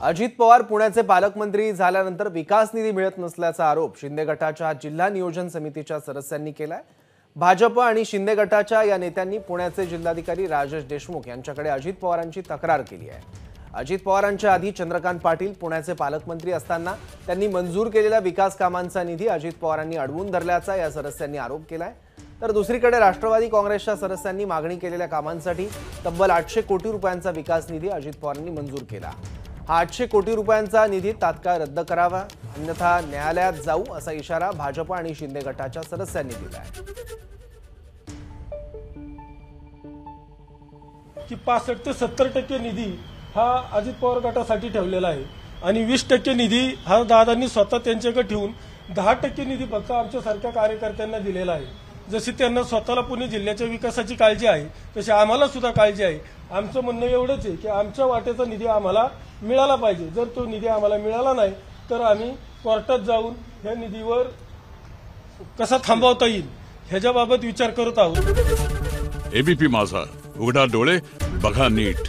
अजित पवार पुण्याचे पालकमंत्री झाल्यानंतर विकास निधी मिळत नसल्याचा आरोप शिंदे गटाच्या जिल्हा नियोजन समितीच्या सदस्यांनी केलाय। भाजप आणि शिंदे गटाच्या या नेत्यांनी पुण्याचे जिल्हाधिकारी राजेश देशमुख यांच्याकडे अजित पवारांची तक्रार केली आहे। अजित पवारांच्या आधी चंद्रकांत पाटील पुण्याचे पालकमंत्री असताना त्यांनी मंजूर केलेल्या विकास कामांचा निधी अजित पवारांनी अडवून धरल्याचा या सदस्यांनी आरोप केलाय। तर दुसरीकडे राष्ट्रवादी काँग्रेसच्या सदस्यांनी मागणी केलेल्या कामांसाठी तब्बल 800 कोटी रुपयांचा विकास निधी अजित पवारांनी मंजूर केला। हा 800 कोटी रुपयांचा निधी तात्काळ रद्द करावा, अन्यथा न्यायालयात जाऊ असा इशारा भाजप आणि शिंदे गटाच्या सदस्यांनी दिला आहे। की 65 ते 70% निधी हा अजित पवार गटासाठी ठेवलेला आहे आणि 20% निधी हा दादांनी स्वतः त्यांच्याकडे ठेवून 10% निधी फक्त आमच्यासारख्या कार्यकर्त्यांना दिलेला आहे। जशी त्यांना स्वतःला पुणे जिल्ह्याच्या विकासाची काळजी आहे तशी आम्हाला सुद्धा काळजी आहे। आमचं म्हणणं एवढंच आहे की आमच्या वाटेचा निधी आम्हाला मिळाला पाहिजे। जर तो निधी आम्हाला मिळाला नाही तर आम्ही कोर्टात जाऊन या निधीवर कसा थांबवता येईल ह्याच्याबाबत विचार करत आहोत। एबीपी माझा, उघडा डोळे बघा नीट।